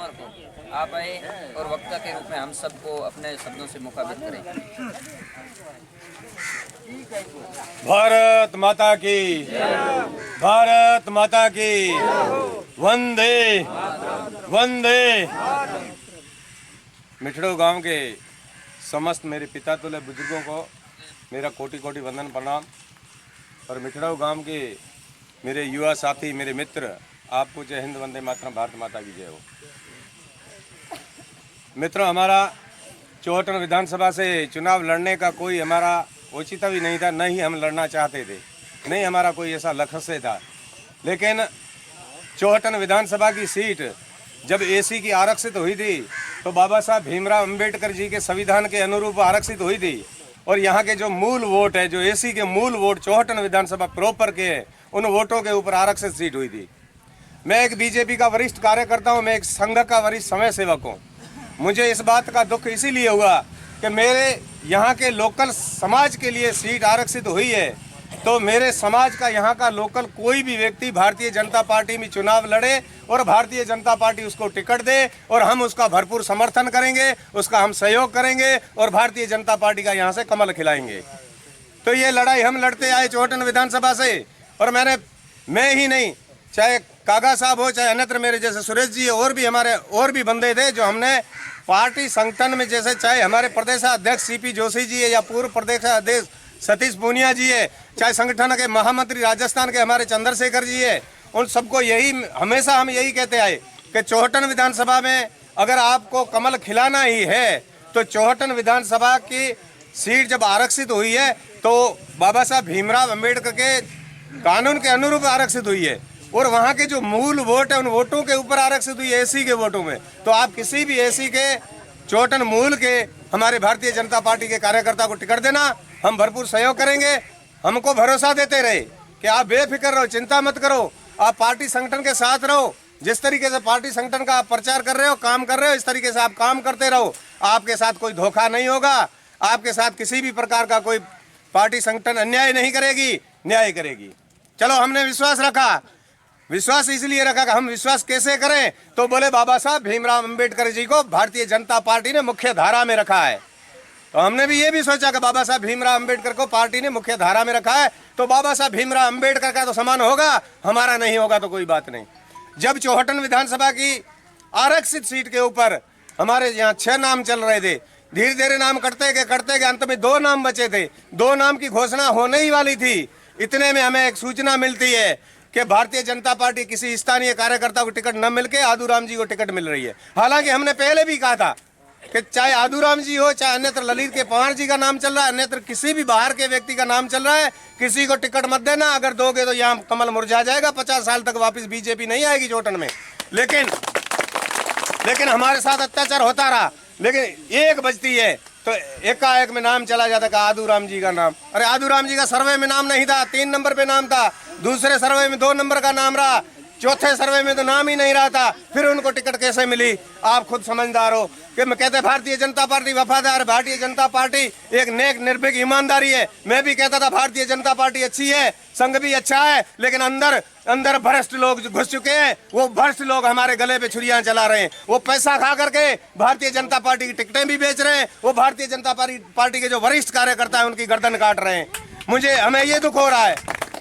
नवंबर को आप आए और वक्ता के रूप में हम सबको अपने शब्दों से मुखातिब करें। भारत माता की, भारत माता की, वंदे वंदे। मिठड़ो गांव के समस्त मेरे पिता तुल्य बुजुर्गों को मेरा कोटि कोटि वंदन प्रणाम। और मिठड़ो गांव के मेरे युवा साथी, मेरे मित्र, आपको जय हिंद, वंदे मातरम, भारत माता की जय हो। मित्रों, हमारा चौहटन विधानसभा से चुनाव लड़ने का कोई हमारा औचित्य भी नहीं था, न ही हम लड़ना चाहते थे, नहीं हमारा कोई ऐसा लक्ष्य था। लेकिन चौहटन विधानसभा की सीट जब एसी की आरक्षित हुई थी तो बाबा साहब भीमराव अंबेडकर जी के संविधान के अनुरूप आरक्षित हुई थी। और यहाँ के जो मूल वोट है, जो एसी के मूल वोट चौहटन विधानसभा प्रॉपर के हैं, उन वोटों के ऊपर आरक्षित सीट हुई थी। मैं एक बीजेपी का वरिष्ठ कार्यकर्ता हूँ, मैं एक संघ का वरिष्ठ समय सेवक हूँ। मुझे इस बात का दुख इसीलिए हुआ कि मेरे यहाँ के लोकल समाज के लिए सीट आरक्षित हुई है, तो मेरे समाज का, यहाँ का लोकल कोई भी व्यक्ति भारतीय जनता पार्टी में चुनाव लड़े और भारतीय जनता पार्टी उसको टिकट दे और हम उसका भरपूर समर्थन करेंगे, उसका हम सहयोग करेंगे और भारतीय जनता पार्टी का यहाँ से कमल खिलाएंगे। तो ये लड़ाई हम लड़ते आए चौहटन विधानसभा से। और मैं ही नहीं, चाहे कागा साहब हो, चाहे अन्यत्र मेरे जैसे सुरेश जी, और भी हमारे और भी बंदे थे जो हमने पार्टी संगठन में, जैसे चाहे हमारे प्रदेशाध्यक्ष सीपी जोशी जी है या पूर्व प्रदेशाध्यक्ष सतीश पूनिया जी है, चाहे संगठन के महामंत्री राजस्थान के हमारे चंद्रशेखर जी है, उन सबको यही हमेशा हम यही कहते आए कि चौहटन विधानसभा में अगर आपको कमल खिलाना ही है तो चौहटन विधानसभा की सीट जब आरक्षित हुई है तो बाबा साहब भीमराव अंबेडकर के कानून के अनुरूप आरक्षित हुई है और वहाँ के जो मूल वोट है उन वोटों के ऊपर आरक्षित हुई है, एसी के वोटों में। तो आप किसी भी एसी के चौहटन मूल के हमारे भारतीय जनता पार्टी के कार्यकर्ता को टिकट देना, हम भरपूर सहयोग करेंगे। हमको भरोसा देते रहे कि आप बेफिक्र रहो, चिंता मत करो, आप पार्टी संगठन के साथ रहो। जिस तरीके से पार्टी संगठन का आप प्रचार कर रहे हो, काम कर रहे हो, इस तरीके से आप काम करते रहो। आपके साथ कोई धोखा नहीं होगा, आपके साथ किसी भी प्रकार का कोई पार्टी संगठन अन्याय नहीं करेगी, न्याय करेगी। चलो, हमने विश्वास रखा। विश्वास इसलिए रखा कि हम विश्वास कैसे करें, तो बोले बाबा साहब भीमराव अंबेडकर जी को भारतीय जनता पार्टी ने मुख्य धारा में रखा है। तो हमने भी ये भी सोचा कि बाबा साहब भीमराव अंबेडकर को पार्टी ने मुख्य धारा में रखा है, तो बाबा साहब भीमराव अंबेडकर का तो समान होगा, हमारा नहीं होगा तो कोई बात नहीं। जब चौहटन विधानसभा की आरक्षित सीट के ऊपर हमारे यहाँ 6 नाम चल रहे थे, धीरे धीरे नाम कटते गए अंत में 2 नाम बचे थे। 2 नाम की घोषणा होने ही वाली थी। इतने में हमें एक सूचना मिलती है कि भारतीय जनता पार्टी किसी स्थानीय कार्यकर्ता को टिकट न मिलके आदूराम जी को टिकट मिल रही है। हालांकि हमने पहले भी कहा था कि चाहे आदूराम जी हो, चाहे अन्यत्र ललित के पवार जी का नाम चल रहा है, अन्यत्र किसी भी बाहर के व्यक्ति का नाम चल रहा है, किसी को टिकट मत देना। अगर दोगे तो यहाँ कमल मुरझा जाएगा, 50 साल तक वापस बीजेपी नहीं आएगी चौहटन में। लेकिन हमारे साथ अत्याचार होता रहा। लेकिन एक बजती है तो एकाएक में नाम चला जाता का आदूराम जी का नाम। अरे आदूराम जी का सर्वे में नाम नहीं था, 3 नंबर पे नाम था, दूसरे सर्वे में 2 नंबर का नाम रहा, चौथे सर्वे में तो नाम ही नहीं रहा था। फिर उनको टिकट कैसे मिली? आप खुद समझदार हो कि मैं कहते भारतीय जनता पार्टी वफादार, भारतीय जनता पार्टी एक नेक निर्भीक ईमानदारी है। मैं भी कहता था भारतीय जनता पार्टी अच्छी है, संघ भी अच्छा है, लेकिन अंदर भ्रष्ट लोग घुस चुके हैं। वो भ्रष्ट लोग हमारे गले पे छुरियां चला रहे हैं। वो पैसा खा करके भारतीय जनता पार्टी की टिकटें भी बेच रहे हैं। वो भारतीय जनता पार्टी के जो वरिष्ठ कार्यकर्ता है उनकी गर्दन काट रहे हैं। हमें ये दुख हो रहा है।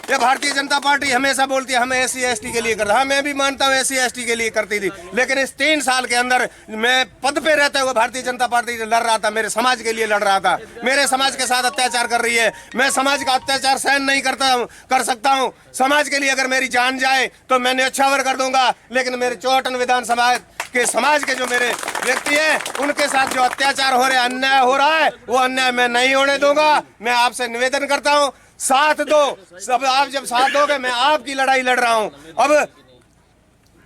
ये भारतीय जनता पार्टी हमेशा बोलती है हमें SC ST के लिए करता। हाँ, मैं भी मानता हूँ SC ST के लिए करती थी, लेकिन इस 3 साल के अंदर मैं पद पे रहते हुए भारतीय जनता पार्टी लड़ रहा था, मेरे समाज के लिए लड़ रहा था। मेरे समाज के साथ अत्याचार कर रही है, मैं समाज का अत्याचार सहन नहीं कर सकता हूँ। समाज के लिए अगर मेरी जान जाए तो मैं न्यौछावर कर दूंगा, लेकिन मेरे चौहटन विधानसभा के समाज के जो मेरे व्यक्ति हैं उनके साथ जो अत्याचार हो रहे, अन्याय हो रहा है, वो अन्याय मैं नहीं होने दूंगा। मैं आपसे निवेदन करता हूँ, साथ दो सब। आप जब साथ दोगे, मैं आपकी लड़ाई लड़ रहा हूं। अब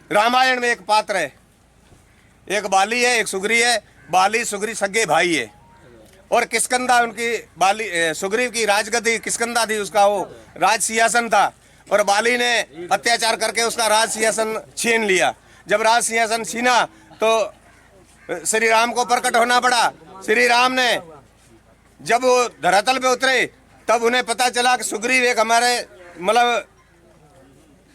रामायण में एक पात्र है, एक बाली है, एक सुग्री है। बाली सुग्री सगे भाई है और किष्किंधा उनकी सुग्रीव की राजगद्दी किष्किंधा थी, उसका वो राज सिंहासन था और बाली ने अत्याचार करके उसका राज सिंहासन छीन लिया। जब राज सिंहासन छीना तो श्री राम को प्रकट होना पड़ा। श्री राम ने जब वो धरातल पे उतरे तब उन्हें पता चला कि सुग्रीव एक हमारे मतलब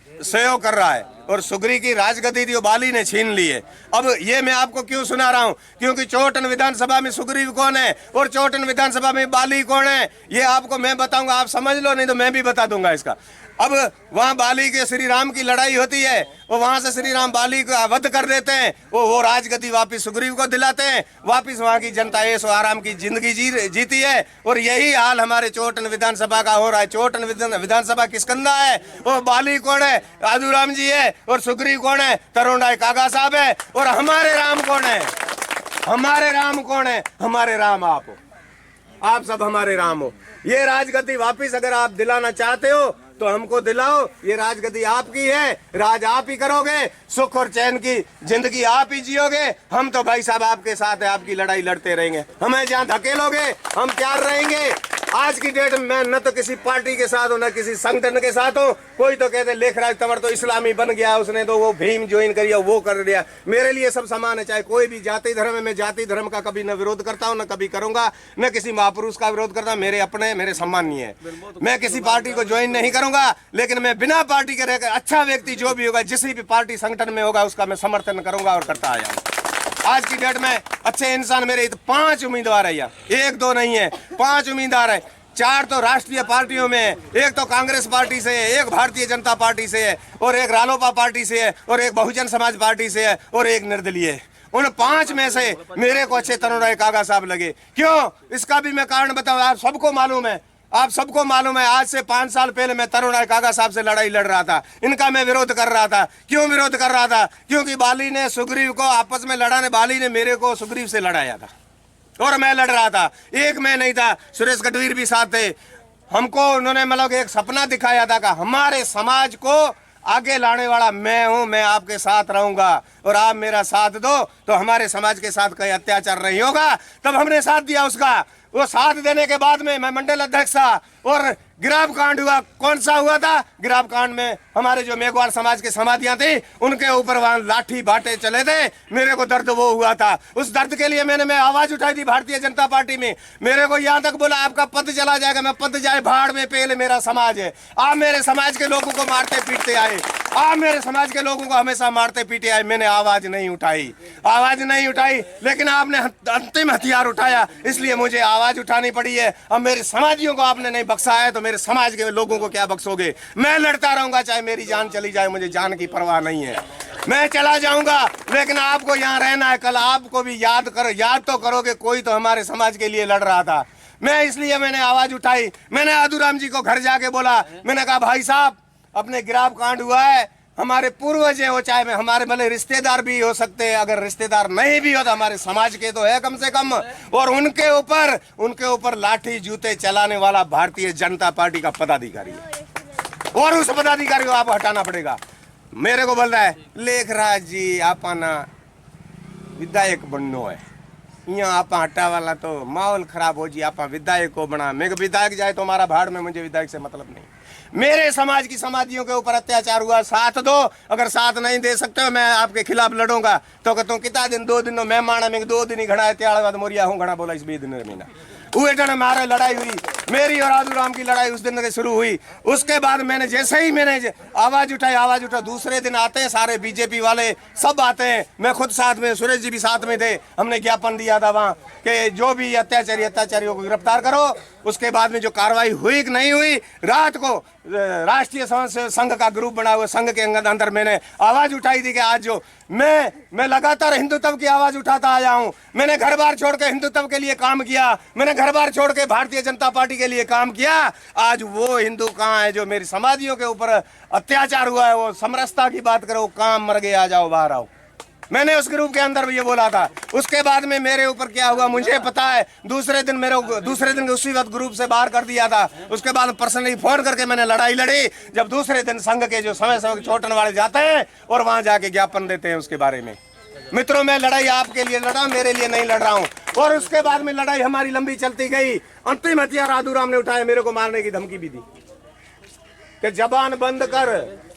सहयोग कर रहा है। और सुग्री की राजगद्दी थी वो बाली ने छीन ली है। अब ये मैं आपको क्यों सुना रहा हूँ, क्योंकि चौहटन विधानसभा में सुग्रीव कौन है और चौहटन विधानसभा में बाली कौन है, ये आपको मैं बताऊंगा, आप समझ लो, नहीं तो मैं भी बता दूंगा इसका। अब वहां बाली के श्री राम की लड़ाई होती है, वो वहां से श्री राम बाली को वध कर देते हैं, वो राजगद्दी वापिस सुग्रीव को दिलाते हैं, वापिस वहां की जनता ऐशो आराम की जिंदगी जीती है। और यही हाल हमारे चौहटन विधानसभा का हो रहा है। चौहटन विधानसभा किसकंदा है, वो बाली कौन है, आदूराम जी है, और सुग्रीव कौन है, तरुण राय कागा साहब है, और हमारे राम कौन है, हमारे राम कौन है, हमारे राम आप हो, आप सब हमारे राम हो। ये राजगद्दी वापिस अगर आप दिलाना चाहते हो तो हमको दिलाओ, ये राजगद्दी आपकी है, राज आप ही करोगे, सुख और चैन की जिंदगी आप ही जियोगे। हम तो भाई साहब आपके साथ है, आपकी लड़ाई लड़ते रहेंगे, हमें जहाँ धकेलोगे हम तैयार रहेंगे। आज की डेट में मैं न तो किसी पार्टी के साथ हूँ न किसी संगठन के साथ हूँ। कोई तो कहते लेखराज तंवर तो इस्लामी बन गया, उसने तो वो भीम ज्वाइन करिया, वो कर दिया। मेरे लिए सब समान है, चाहे कोई भी जाति धर्म है। मैं जाति धर्म का कभी न विरोध करता हूँ, न कभी करूंगा, न किसी महापुरुष का विरोध करता। मेरे अपने मेरे सम्मानीय है, मैं किसी पार्टी को ज्वाइन नहीं करूंगा, लेकिन मैं बिना पार्टी के रहकर अच्छा व्यक्ति जो भी होगा, जिस भी पार्टी संगठन में होगा, उसका मैं समर्थन करूंगा और करता आया हूँ। आज की डेट में अच्छे इंसान मेरे तो 5 उम्मीदवार है, या 1-2 नहीं है, 5 उम्मीदवार है। 4 तो राष्ट्रीय पार्टियों में है, एक तो कांग्रेस पार्टी से है, एक भारतीय जनता पार्टी से है, और एक रालोपा पार्टी से है, और एक बहुजन समाज पार्टी से है, और एक निर्दलीय है। उन 5 में से मेरे को अच्छे तरुण राय कागा साहब लगे। क्यों, इसका भी मैं कारण बताऊं, आप सबको मालूम है, आप सबको मालूम है। आज से 5 साल पहले मैं तरुण राय कागा साहब से लड़ाई लड़ रहा था, इनका मैं विरोध कर रहा था। क्यों विरोध कर रहा था, क्योंकि बाली ने सुग्रीव को आपस में लड़ाने, बाली ने मेरे को सुग्रीव से लड़ाया था और मैं लड़ रहा था। एक मैं नहीं था, सुरेश गढ़वी भी साथ थे। हमको उन्होंने मतलब एक सपना दिखाया था कि हमारे समाज को आगे लाने वाला मैं हूं, मैं आपके साथ रहूंगा और आप मेरा साथ दो तो हमारे समाज के साथ कोई अत्याचार नहीं होगा। तब हमने साथ दिया उसका। वो साथ देने के बाद में मैं मंडल अध्यक्ष था और गिराव कांड हुआ। कौन सा हुआ था गिराव कांड में, हमारे जो मेघवाल समाज के समाधियां थी उनके ऊपर वहां लाठी बाटे चले थे। मेरे को दर्द वो हुआ था, उस दर्द के लिए मैं आवाज उठाई थी भारतीय जनता पार्टी में। मेरे को यहाँ तक बोला आपका पद चला जाएगा, मैं पद जाए भाड़ में, पहले मेरा समाज है। आप मेरे समाज के लोगों को मारते पीटते आए, आप मेरे समाज के लोगों को हमेशा मारते पीटे आए। मैंने आवाज नहीं उठाई, आवाज नहीं उठाई, लेकिन आपने अंतिम हथियार उठाया, इसलिए मुझे आवाज उठानी पड़ी है। अब मेरे समाजियों को आपने नहीं बख्शा है तो मेरे समाज के लोगों को क्या बख्शोगे। मैं लड़ता रहूंगा, चाहे मेरी जान चली जाए, मुझे जान की परवाह नहीं है। मैं चला जाऊंगा, लेकिन आपको यहाँ रहना है। कल आपको भी याद तो करोगे, कोई तो हमारे समाज के लिए लड़ रहा था। मैं इसलिए मैंने आवाज उठाई। मैंने आदूराम जी को घर जाके बोला, मैंने कहा भाई साहब अपने गिराव कांड हुआ है, हमारे पूर्वज हैं, वो चाहे हमारे भले रिश्तेदार भी हो सकते हैं, अगर रिश्तेदार नहीं भी हो तो हमारे समाज के तो है कम से कम। और उनके ऊपर लाठी जूते चलाने वाला भारतीय जनता पार्टी का पदाधिकारी है और उस पदाधिकारी को आप हटाना पड़ेगा। मेरे को बोल रहा है लेखराज जी आप ना विधायक बननो है, यहाँ आप हटा वाला तो माहौल खराब हो जी, आप विधायक को बना। मैं विधायक जाए तो हमारा भाड़ में, मुझे विधायक से मतलब नहीं। मेरे समाज की समाधियों के ऊपर अत्याचार हुआ, साथ दो। अगर साथ नहीं दे सकते हो मैं आपके खिलाफ लड़ूंगा। तो कहता हूँ कितना दिन, 2 दिन मैं माना में 2 दिन ही घड़ा है, त्याड़ बाद मोरिया हूँ घड़ा बोला इस 20 दिन महीना हुए टन हमारे लड़ाई हुई, मेरी और आदूराम की लड़ाई उस दिन से शुरू हुई। उसके बाद मैंने जैसे ही मैंने आवाज उठा, दूसरे दिन आते हैं सारे बीजेपी वाले सब आते हैं, मैं खुद साथ में, सुरेश जी भी साथ में थे। हमने ज्ञापन दिया था वहाँ कि जो भी अत्याचारियों को गिरफ्तार करो। उसके बाद में जो कार्रवाई हुई कि नहीं हुई, रात को राष्ट्रीय संघ का ग्रुप बना हुआ, संघ के अंदर मैंने आवाज उठाई थी कि आज जो मैं लगातार हिंदुत्व की आवाज उठाता आया हूं। मैंने घर बार छोड़ के हिंदुत्व के लिए काम किया, मैंने घर बार छोड़ के भारतीय जनता पार्टी के लिए काम किया। आज वो हिंदू कहाँ है जो मेरी समाधियों के ऊपर अत्याचार हुआ है, वो समरसता की बात करो, काम मर गए, आ जाओ बाहर आओ। मैंने उस ग्रुप के अंदर भी ये बोला था। उसके बाद में मेरे ऊपर क्या हुआ मुझे पता है। दूसरे दिन उसी वक्त ग्रुप से बाहर कर दिया था। उसके बाद पर्सनली फोन करके मैंने लड़ाई लड़ी। जब दूसरे दिन संघ के जो समय चौहटन वाले जाते हैं और वहां जाके ज्ञापन देते हैं उसके बारे में। मित्रों मैं लड़ाई आपके लिए लड़ा, मेरे लिए नहीं लड़ रहा हूँ। और उसके बाद में लड़ाई हमारी लंबी चलती गई। अंतिम हथियार आदूराम ने उठाया, मेरे को मारने की धमकी भी दी कि जबान बंद कर,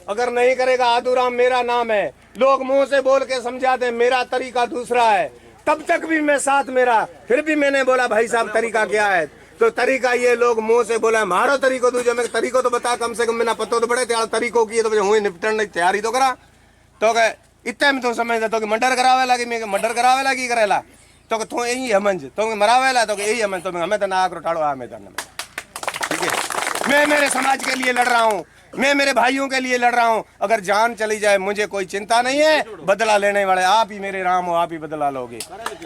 अगर नहीं करेगा आदूराम मेरा नाम है। लोग मुंह से बोल के समझाते हैं, मेरा तरीका दूसरा है। तब तक भी मैं साथ मेरा, फिर भी मैंने बोला भाई साहब तरीका क्या है। तो तरीका ये, लोग मुंह से बोला मारो तरीको दूसरे, मैं तरीको तो बता, कम से कम मेरा पतो तो बड़े तरीकों की तो हूँ निपटने की तैयारी तो करा। तो के इतने में तो समझ तो कि मर्डर करावे लगी, मैं मर्डर करावे लगी करेला तो कि तू यही हमंज तो मरावेला तो कि यही हमंज तो हमें तो ना आकर उठाड़ो आ मैदान में। ठीक है, मैं मेरे समाज के लिए लड़ रहा हूँ, मैं मेरे भाइयों के लिए लड़ रहा हूँ। अगर जान चली जाए मुझे कोई चिंता नहीं है, बदला लेने वाले आप ही मेरे राम हो, आप ही बदला लोगे।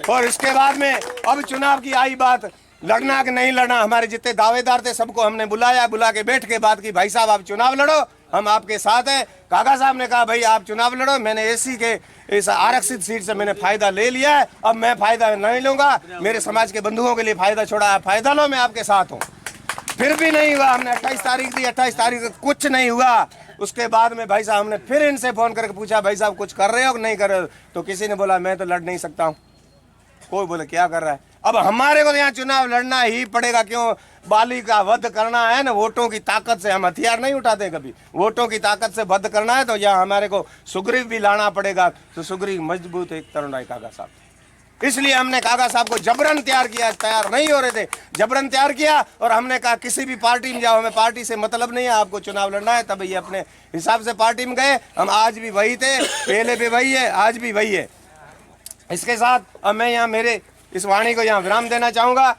और इसके बाद में अब चुनाव की आई बात, लड़ना कि नहीं लड़ना, हमारे जितने दावेदार थे सबको हमने बुलाया, बुला के बैठ के बात की, भाई साहब आप चुनाव लड़ो, हम आपके साथ हैं। काका साहब ने कहा भाई आप चुनाव लड़ो, मैंने एसी के इस आरक्षित सीट से मैंने फायदा ले लिया है, अब मैं फायदा नहीं लूंगा, मेरे समाज के बंधुओं के लिए फायदा छोड़ा है, फायदा लो, मैं आपके साथ हूँ। फिर भी नहीं हुआ, हमने 28 तारीख दी, 28 तारीख को कुछ नहीं हुआ। उसके बाद में भाई साहब हमने फिर इनसे फोन करके पूछा भाई साहब कुछ कर रहे हो कि नहीं कर रहे हो, तो किसी ने बोला मैं तो लड़ नहीं सकता हूँ, कोई बोले क्या कर रहा है। अब हमारे को तो यहाँ चुनाव लड़ना ही पड़ेगा, क्यों, बाली का वध करना है ना, वोटों की ताकत से, हम हथियार नहीं उठाते कभी, वोटों की ताकत से वध करना है तो यहाँ हमारे को सुग्रीव भी लाना पड़ेगा। तो सुग्रीव मजबूत एक तरुण है काका साहब, इसलिए हमने काका साहब को जबरन तैयार किया, तैयार नहीं हो रहे थे, जबरन तैयार किया। और हमने कहा किसी भी पार्टी में जाओ, हमें पार्टी से मतलब नहीं है, आपको चुनाव लड़ना है, तब ये अपने हिसाब से पार्टी में गए। हम आज भी वही थे, पहले भी वही है, आज भी वही है। इसके साथ अब मैं यहाँ मेरे इस वाणी को यहाँ विराम देना चाहूँगा।